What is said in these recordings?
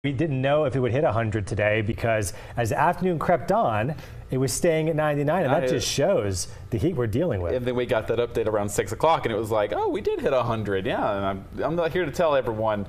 We didn't know if it would hit 100 today because as the afternoon crept on, it was staying at 99, and that just shows the heat we're dealing with. And then we got that update around 6 o'clock, and it was like, oh, we did hit 100. Yeah, and I'm not here to tell everyone,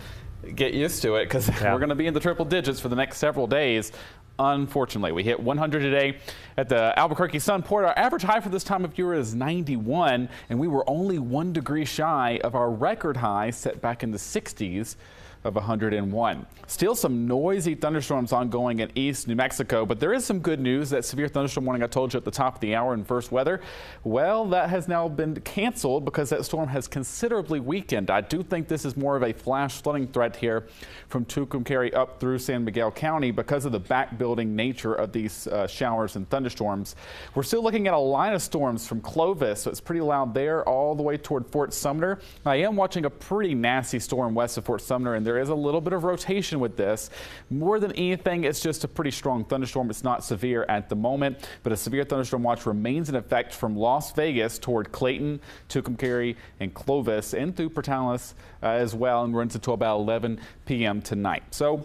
get used to it, because we're going to be in the triple digits for the next several days. Unfortunately, we hit 100 today at the Albuquerque Sunport. Our average high for this time of year is 91, and we were only 1 degree shy of our record high set back in the 60s of 101. Still some noisy thunderstorms ongoing in East New Mexico, but there is some good news. That severe thunderstorm warning I told you at the top of the hour in first weather, well, that has now been canceled because that storm has considerably weakened. I do think this is more of a flash flooding threat here from Tucumcari up through San Miguel County because of the back building nature of these showers and thunderstorms. We're still looking at a line of storms from Clovis, so it's pretty loud there all the way toward Fort Sumner. I am watching a pretty nasty storm west of Fort Sumner, and there is a little bit of rotation with this. More than anything, it's just a pretty strong thunderstorm. It's not severe at the moment, but a severe thunderstorm watch remains in effect from Las Vegas toward Clayton, Tucumcari, and Clovis, and through Portales as well, and runs until about 11 p.m. tonight. So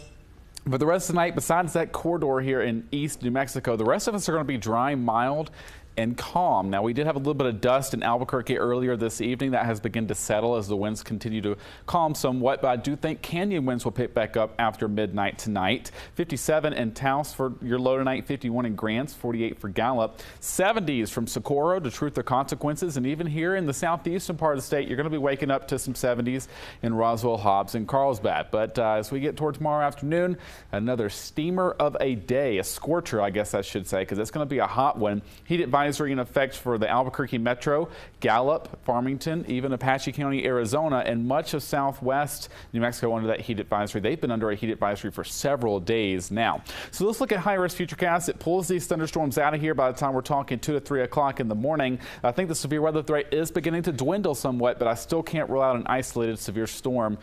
for the rest of the night, besides that corridor here in East New Mexico, the rest of us are going to be dry, mild, and calm. Now, we did have a little bit of dust in Albuquerque earlier this evening. That has begun to settle as the winds continue to calm somewhat, but I do think canyon winds will pick back up after midnight tonight. 57 in Taos for your low tonight, 51 in Grants, 48 for Gallup, 70s from Socorro to Truth or Consequences, and even here in the southeastern part of the state, you're going to be waking up to some 70s in Roswell, Hobbs, and Carlsbad. But as we get toward tomorrow afternoon, another steamer of a day, a scorcher, I guess I should say, because it's going to be a hot one. Heat advisory in effect for the Albuquerque Metro, Gallup, Farmington, even Apache County, Arizona, and much of southwest New Mexico under that heat advisory. They've been under a heat advisory for several days now. So let's look at high-risk futurecast. It pulls these thunderstorms out of here by the time we're talking 2 to 3 o'clock in the morning. I think the severe weather threat is beginning to dwindle somewhat, but I still can't rule out an isolated severe storm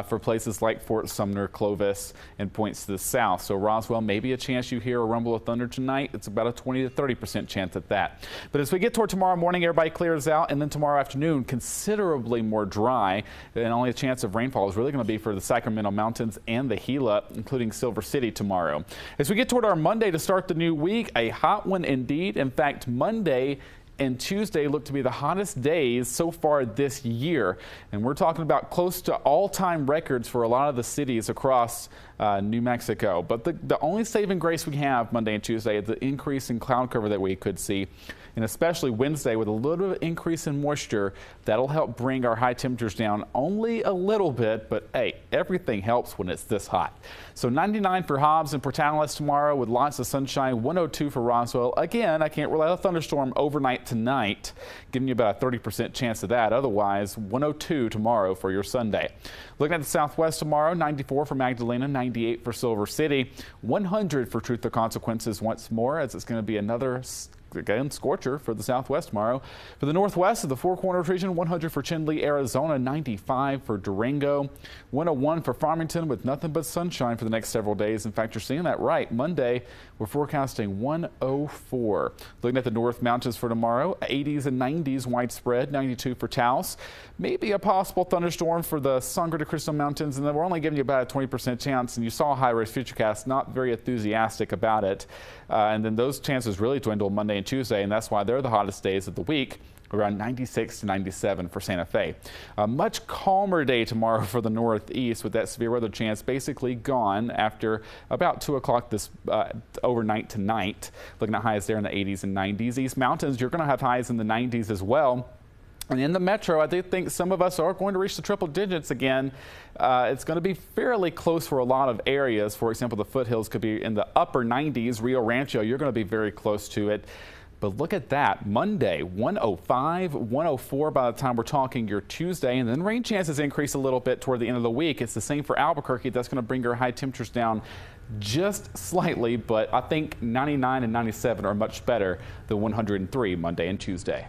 for places like Fort Sumner, Clovis, and points to the south. So Roswell, maybe a chance you hear a rumble of thunder tonight. It's about a 20 to 30% chance at that. But as we get toward tomorrow morning, everybody clears out, and then tomorrow afternoon, considerably more dry, and only a chance of rainfall is really going to be for the Sacramento Mountains and the Gila, including Silver City tomorrow. As we get toward our Monday to start the new week, a hot one indeed. In fact, Monday and Tuesday look to be the hottest days so far this year. And we're talking about close to all-time records for a lot of the cities across New Mexico. But the only saving grace we have Monday and Tuesday is the increase in cloud cover that we could see. And especially Wednesday with a little bit of increase in moisture, that'll help bring our high temperatures down only a little bit. But hey, everything helps when it's this hot. So 99 for Hobbs and Portales tomorrow with lots of sunshine, 102 for Roswell. Again, I can't rule out a thunderstorm overnight tonight, giving you about a 30% chance of that. Otherwise, 102 tomorrow for your Sunday. Looking at the southwest tomorrow, 94 for Magdalena, 98 for Silver City, 100 for Truth or Consequences once more, as it's going to be another again scorcher for the southwest tomorrow. For the northwest of the Four Corners region, 100 for Chinle, Arizona, 95 for Durango, 101 for Farmington with nothing but sunshine for the next several days. In fact, you're seeing that right. Monday, we're forecasting 104. Looking at the North Mountains for tomorrow, 80s and 90s widespread, 92 for Taos. Maybe a possible thunderstorm for the Sangre de Cristo Mountains, and then we're only giving you about a 20% chance. And you saw high-risk futurecast, not very enthusiastic about it. And then those chances really dwindle Monday and Tuesday, and that's why they're the hottest days of the week, around 96 to 97 for Santa Fe. A much calmer day tomorrow for the northeast with that severe weather chance basically gone after about 2 o'clock this overnight tonight. Looking at highs there in the 80s and 90s. East Mountains, you're going to have highs in the 90s as well. And in the metro, I do think some of us are going to reach the triple digits again. It's going to be fairly close for a lot of areas. For example, the foothills could be in the upper 90s. Rio Rancho, you're going to be very close to it. But look at that. Monday, 105, 104 by the time we're talking your Tuesday. And then rain chances increase a little bit toward the end of the week. It's the same for Albuquerque. That's going to bring your high temperatures down just slightly. But I think 99 and 97 are much better than 103 Monday and Tuesday.